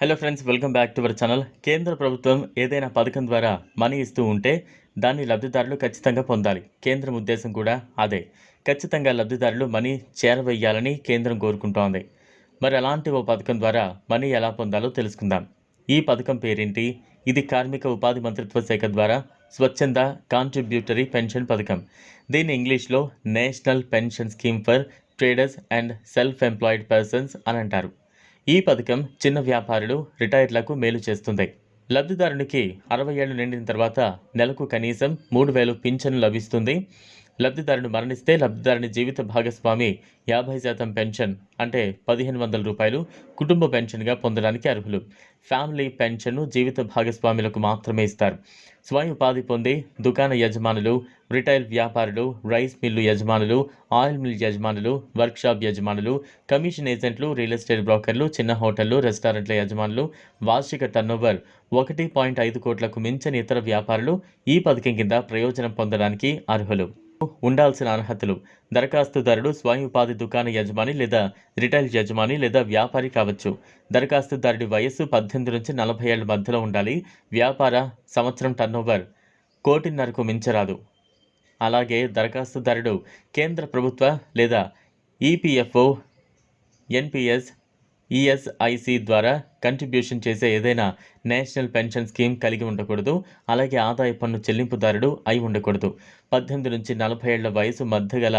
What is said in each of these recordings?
Hello friends, welcome back to our channel. కేంద్ర ప్రభుత్వం ఏదైనా పథకం ద్వారా మనీ ఇస్తూ ఉంటే దాన్ని లబ్ధిదారులు ఖచ్చితంగా పొందాలి. కేంద్రం ఉద్దేశం కూడా అదే. ఖచ్చితంగా లబ్ధిదారులు మనీ చేరవేయాలని కేంద్రం కోరుకుంటోంది. మరి అలాంటి ఓ పథకం ద్వారా మనీ ఎలా పొందాలో తెలుసుకుందాం. ఈ పథకం పేరేంటి? ఇది కార్మిక ఉపాధి మంత్రిత్వ శాఖ ద్వారా స్వచ్ఛంద కాంట్రిబ్యూటరీ పెన్షన్ పథకం. దీన్ని ఇంగ్లీష్లో national pension scheme for traders and self employed persons అని అంటారు. ఈ పథకం చిన్న వ్యాపారులు, రిటైర్లకు మేలు చేస్తుంది. లబ్ధిదారునికి 60 ఏళ్లు నిండిన తర్వాత నెలకు కనీసం 3,000 పింఛను లభిస్తుంది. లబ్ధిదారుడు మరణిస్తే లబ్ధిదారుని జీవిత భాగస్వామి 50% పెన్షన్ అంటే 1,500 రూపాయలు కుటుంబ పెన్షన్గా పొందడానికి అర్హులు. ఫ్యామిలీ పెన్షన్ను జీవిత భాగస్వాములకు మాత్రమే ఇస్తారు. స్వయం ఉపాధి పొంది దుకాణ యజమానులు, రిటైల్ వ్యాపారులు, రైస్ మిల్లు యజమానులు, ఆయిల్ మిల్ యజమానులు, వర్క్షాప్ యజమానులు, కమిషన్ ఏజెంట్లు, రియల్ ఎస్టేట్ బ్రోకర్లు, చిన్న హోటళ్లు, రెస్టారెంట్ల యజమానులు, వార్షిక టర్నోవర్ 1.5 కోట్లకు మించని ఇతర వ్యాపారులు ఈ పథకం కింద ప్రయోజనం పొందడానికి అర్హులు. ఉండాల్సిన అర్హతలు: దరఖాస్తుదారుడు స్వయం ఉపాధి దుకాణ యజమాని లేదా రిటైల్ యజమాని లేదా వ్యాపారి కావచ్చు. దరఖాస్తుదారుడి వయస్సు 18 నుంచి 40 ఏళ్ల మధ్యలో ఉండాలి. వ్యాపార సంవత్సరం టర్నోవర్ 1.5 మించరాదు. అలాగే దరఖాస్తుదారుడు కేంద్ర ప్రభుత్వ లేదా ఈపీఎఫ్ఓ, ఎన్పిఎస్, ఈఎస్ఐసి ద్వారా కంట్రిబ్యూషన్ చేసే ఏదైనా నేషనల్ పెన్షన్ స్కీమ్ కలిగి ఉండకూడదు. అలాగే ఆదాయ పన్ను చెల్లింపుదారుడు అయి ఉండకూడదు. 18 నుంచి 40 ఏళ్ల వయసు మధ్య గల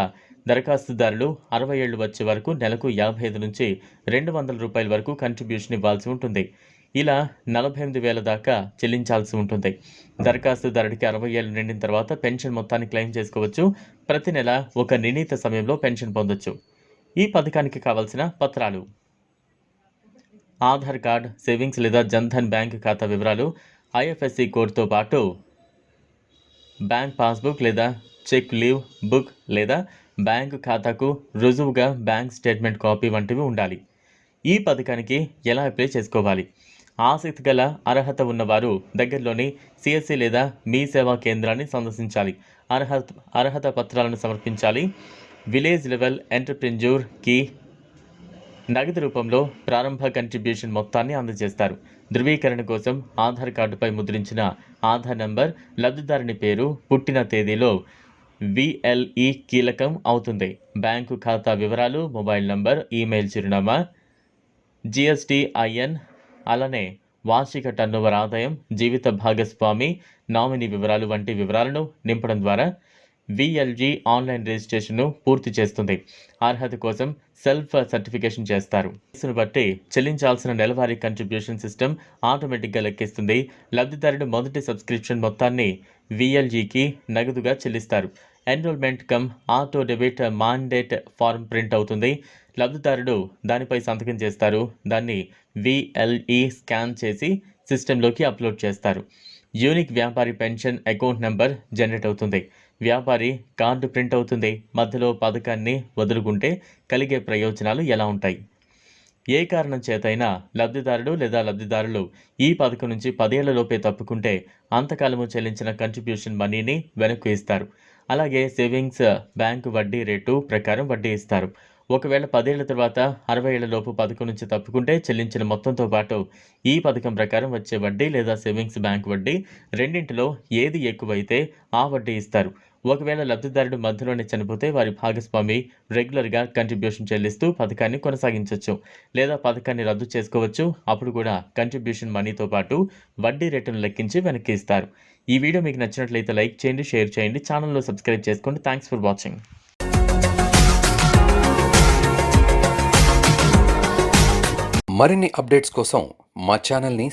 దరఖాస్తుదారులు 60 ఏళ్లు వచ్చే వరకు నెలకు 55 నుంచి 200 రూపాయల వరకు కంట్రిబ్యూషన్ ఇవ్వాల్సి ఉంటుంది. ఇలా 48,000 దాకా చెల్లించాల్సి ఉంటుంది. దరఖాస్తుదారుడికి 60 ఏళ్లు నిండిన తర్వాత పెన్షన్ మొత్తాన్ని క్లెయిమ్ చేసుకోవచ్చు. ప్రతి నెల ఒక నిర్ణీత సమయంలో పెన్షన్ పొందొచ్చు. ఈ పథకానికి కావాల్సిన పత్రాలు: ఆధార్ కార్డ్, సేవింగ్స్ లేదా జన్ధన్ బ్యాంక్ ఖాతా వివరాలు, ఐఎఫ్ఎస్సి కోడ్తో పాటు బ్యాంక్ పాస్బుక్ లేదా చెక్ లీవ్ బుక్ లేదా బ్యాంకు ఖాతాకు రుజువుగా బ్యాంక్ స్టేట్మెంట్ కాపీ వంటివి ఉండాలి. ఈ పథకానికి ఎలా అప్లై చేసుకోవాలి? ఆసక్తి గల అర్హత ఉన్నవారు దగ్గరలోని సిఎస్సి లేదా మీ సేవా కేంద్రాన్ని సందర్శించాలి. అర్హత పత్రాలను సమర్పించాలి. విలేజ్ లెవెల్ ఎంటర్ప్రెన్యూర్కి నగదు రూపంలో ప్రారంభ కంట్రిబ్యూషన్ మొత్తాన్ని అందజేస్తారు. ధృవీకరణ కోసం ఆధార్ కార్డుపై ముద్రించిన ఆధార్ నంబర్, లబ్ధిదారుని పేరు, పుట్టిన తేదీలో విఎల్ఈ కీలకం అవుతుంది. బ్యాంకు ఖాతా వివరాలు, మొబైల్ నంబర్, ఈమెయిల్ చిరునామా, జిఎస్టిఐఎన్, అలానే వార్షిక టర్నోవర్ ఆదాయం, జీవిత భాగస్వామి, నామినీ వివరాలు వంటి వివరాలను నింపడం ద్వారా విఎల్జీ ఆన్లైన్ రిజిస్ట్రేషన్ను పూర్తి చేస్తుంది. అర్హత కోసం సెల్ఫ్ సర్టిఫికేషన్ చేస్తారు. వయసును బట్టి చెల్లించాల్సిన నెలవారీ కంట్రిబ్యూషన్ సిస్టమ్ ఆటోమేటిక్గా లెక్కిస్తుంది. లబ్ధిదారుడు మొదటి సబ్స్క్రిప్షన్ మొత్తాన్ని విఎల్జీకి నగదుగా చెల్లిస్తారు. Enrollment cum auto debit mandate form print అవుతుంది. లబ్ధిదారుడు దానిపై సంతకం చేస్తారు. దాన్ని విఎల్ఈ స్కాన్ చేసి సిస్టంలోకి అప్లోడ్ చేస్తారు. యూనిక్ వ్యాపారి పెన్షన్ అకౌంట్ నెంబర్ జనరేట్ అవుతుంది. వ్యాపారి కార్డు ప్రింట్ అవుతుంది. మధ్యలో పథకాన్ని వదులుకుంటే కలిగే ప్రయోజనాలు ఎలా ఉంటాయి? ఏ కారణం చేతైనా లబ్ధిదారుడు లేదా లబ్ధిదారులు ఈ పథకం నుంచి 10 ఏళ్లలోపే తప్పుకుంటే అంతకాలము చెల్లించిన కంట్రిబ్యూషన్ మనీని వెనక్కు ఇస్తారు. అలాగే సేవింగ్స్ బ్యాంకు వడ్డీ రేటు ప్రకారం వడ్డీ ఇస్తారు. ఒకవేళ 10 ఏళ్ల తర్వాత 60 ఏళ్లలోపు పథకం నుంచి తప్పుకుంటే చెల్లించిన మొత్తంతో పాటు ఈ పథకం ప్రకారం వచ్చే వడ్డీ లేదా సేవింగ్స్ బ్యాంక్ వడ్డీ రెండింటిలో ఏది ఎక్కువైతే ఆ వడ్డీ ఇస్తారు. ఒకవేళ లబ్ధిదారుడు మధ్యలోనే చనిపోతే వారి భాగస్వామి రెగ్యులర్గా కంట్రిబ్యూషన్ చెల్లిస్తూ పథకాన్ని కొనసాగించవచ్చు లేదా పథకాన్ని రద్దు చేసుకోవచ్చు. అప్పుడు కూడా కంట్రిబ్యూషన్ మనీతో పాటు వడ్డీ రేటును లెక్కించి వెనక్కి ఇస్తారు. ఈ వీడియో మీకు నచ్చినట్లయితే లైక్ చేయండి, షేర్ చేయండి, ఛానల్లో సబ్స్క్రైబ్ చేసుకోండి. Thanks for watching. మరిన్ని అప్డేట్స్ కోసం మా ఛానల్ని